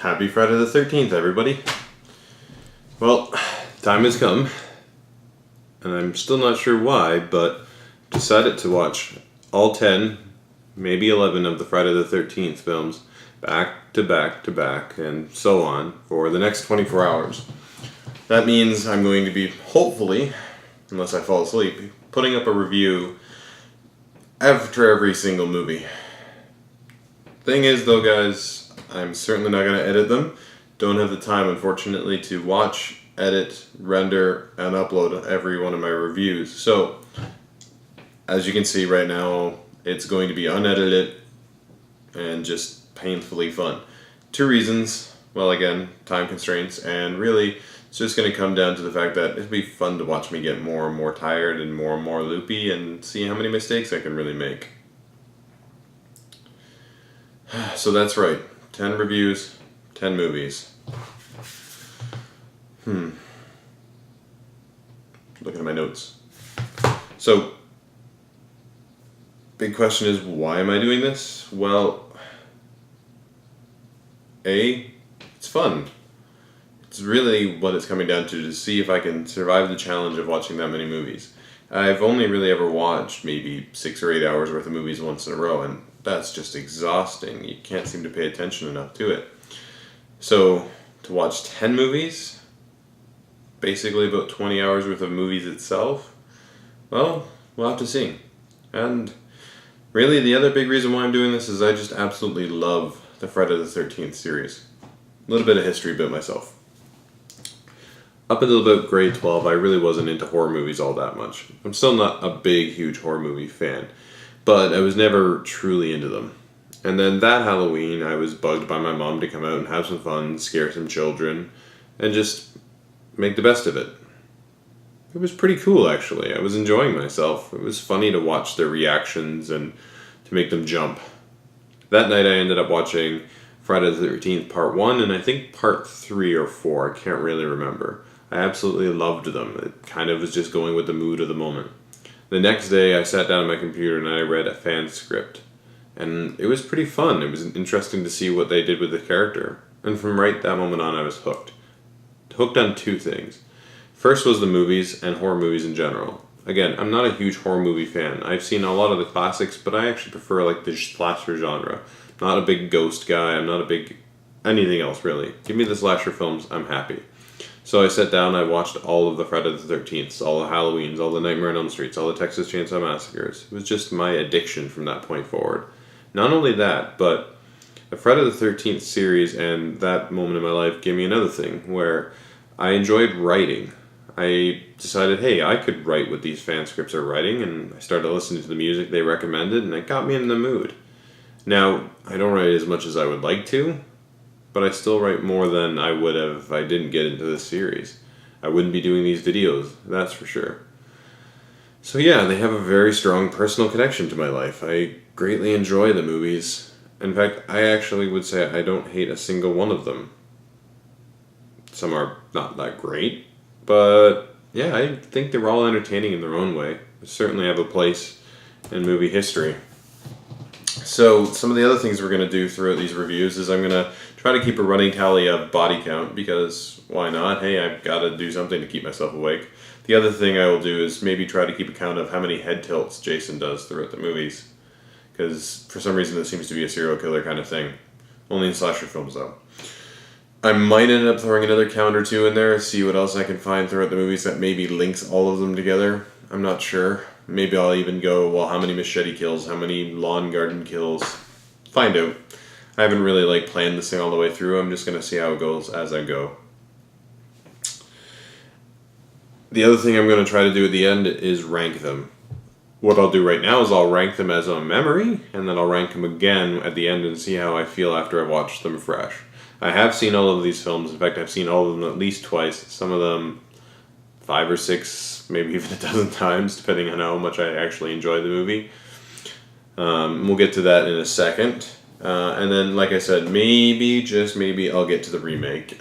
Happy Friday the 13th, everybody. Well, time has come, and I'm still not sure why, but decided to watch all 10, maybe 11 of the Friday the 13th films back to back to back, and so on, for the next 24 hours. That means I'm going to be, hopefully, unless I fall asleep, putting up a review after every single movie. Thing is, though, guys, I'm certainly not going to edit them. Don't have the time, unfortunately, to watch, edit, render, and upload every one of my reviews. So, as you can see right now, it's going to be unedited and just painfully fun. Two reasons. Well, again, time constraints, and really, it's just going to come down to the fact that it'll be fun to watch me get more and more tired and more loopy and see how many mistakes I can really make. So that's right. 10 reviews, 10 movies. Looking at my notes. So, big question is, why am I doing this? Well, it's fun. It's really what it's coming down to see if I can survive the challenge of watching that many movies. I've only really ever watched maybe 6 or 8 hours worth of movies once in a row, and that's just exhausting. You can't seem to pay attention enough to it. So, to watch 10 movies, basically about 20 hours worth of movies itself, well, we'll have to see. And really, the other big reason why I'm doing this is I just absolutely love the Friday the 13th series. A little bit of history about myself. Up until about grade 12, I really wasn't into horror movies all that much. I'm still not a big, huge horror movie fan, but I was never truly into them. And then that Halloween, I was bugged by my mom to come out and have some fun, scare some children, and just make the best of it. It was pretty cool, actually. I was enjoying myself. It was funny to watch their reactions and to make them jump. That night I ended up watching Friday the 13th Part 1 and I think Part 3 or 4. I can't really remember. I absolutely loved them. It kind of was just going with the mood of the moment. The next day I sat down at my computer and I read a fan script. And it was pretty fun. It was interesting to see what they did with the character. And from right that moment on I was hooked. Hooked on two things. First was the movies and horror movies in general. Again, I'm not a huge horror movie fan. I've seen a lot of the classics, but I actually prefer like the slasher genre. Not a big ghost guy. I'm not a big anything else really. Give me the slasher films, I'm happy. So I sat down, I watched all of the Friday the 13th, all the Halloweens, all the Nightmare on Elm Streets, all the Texas Chainsaw Massacres. It was just my addiction from that point forward. Not only that, but the Friday the 13th series and that moment in my life gave me another thing where I enjoyed writing. I decided, hey, I could write what these fan scripts are writing, and I started listening to the music they recommended, and it got me in the mood. Now, I don't write as much as I would like to, but I still write more than I would have if I didn't get into this series. I wouldn't be doing these videos, that's for sure. So yeah, they have a very strong personal connection to my life. I greatly enjoy the movies. In fact, I actually would say I don't hate a single one of them. Some are not that great, but yeah, I think they're all entertaining in their own way. They certainly have a place in movie history. So some of the other things we're going to do throughout these reviews is I'm going to try to keep a running tally of body count because why not? Hey, I've got to do something to keep myself awake. The other thing I will do is maybe try to keep a count of how many head tilts Jason does throughout the movies. Because for some reason this seems to be a serial killer kind of thing. Only in slasher films though. I might end up throwing another count or two in there, see what else I can find throughout the movies that maybe links all of them together. I'm not sure. Maybe I'll even go, well, how many machete kills, how many lawn garden kills. Find out. I haven't really planned this thing all the way through. I'm just going to see how it goes as I go. The other thing I'm going to try to do at the end is rank them. What I'll do right now is I'll rank them as a memory, and then I'll rank them again at the end and see how I feel after I watch them fresh. I have seen all of these films. In fact, I've seen all of them at least twice. Some of them 5 or 6, maybe even a dozen times, depending on how much I actually enjoy the movie. We'll get to that in a second. And then, like I said, maybe, just maybe, I'll get to the remake.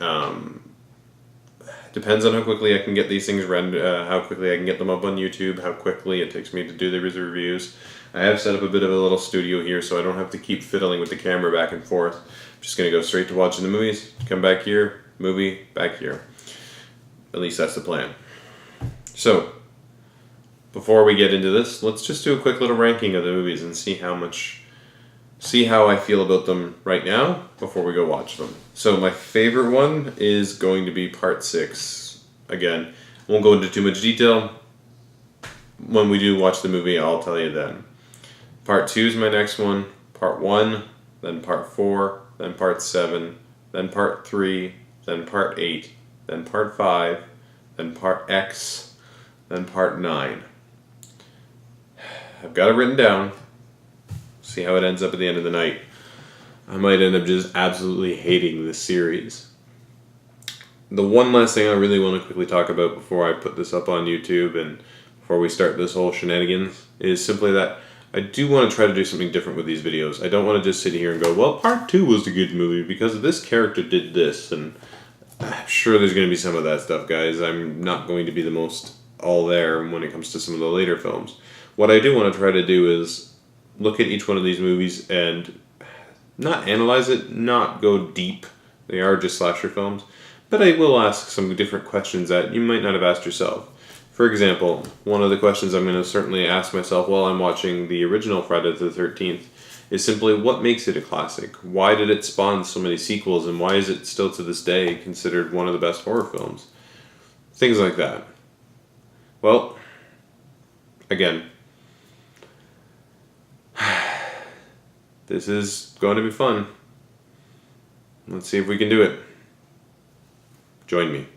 Depends on how quickly I can get these things how quickly I can get them up on YouTube, how quickly it takes me to do the reviews. I have set up a bit of a little studio here so I don't have to keep fiddling with the camera back and forth. I'm just going to go straight to watching the movies, come back here, movie, back here. At least that's the plan. So, before we get into this, let's just do a quick little ranking of the movies and see how I feel about them right now before we go watch them. So my favorite one is going to be Part 6. Again, won't go into too much detail. When we do watch the movie, I'll tell you then. Part 2 is my next one. Part 1, then Part 4, then Part 7, then Part 3, then Part 8, then Part 5, then Part X, then Part 9. I've got it written down. See how it ends up at the end of the night. I might end up just absolutely hating this series. The one last thing I really want to quickly talk about before I put this up on YouTube and before we start this whole shenanigans is simply that I do want to try to do something different with these videos. I don't want to just sit here and go, well, Part 2 was a good movie because this character did this, and I'm sure there's going to be some of that stuff, guys. I'm not going to be the most all there when it comes to some of the later films. What I do want to try to do is look at each one of these movies and not analyze it, not go deep. They are just slasher films. But I will ask some different questions that you might not have asked yourself. For example, one of the questions I'm going to certainly ask myself while I'm watching the original Friday the 13th is simply, what makes it a classic? Why did it spawn so many sequels, and why is it still to this day considered one of the best horror films? Things like that. Well, again, this is going to be fun. Let's see if we can do it. Join me.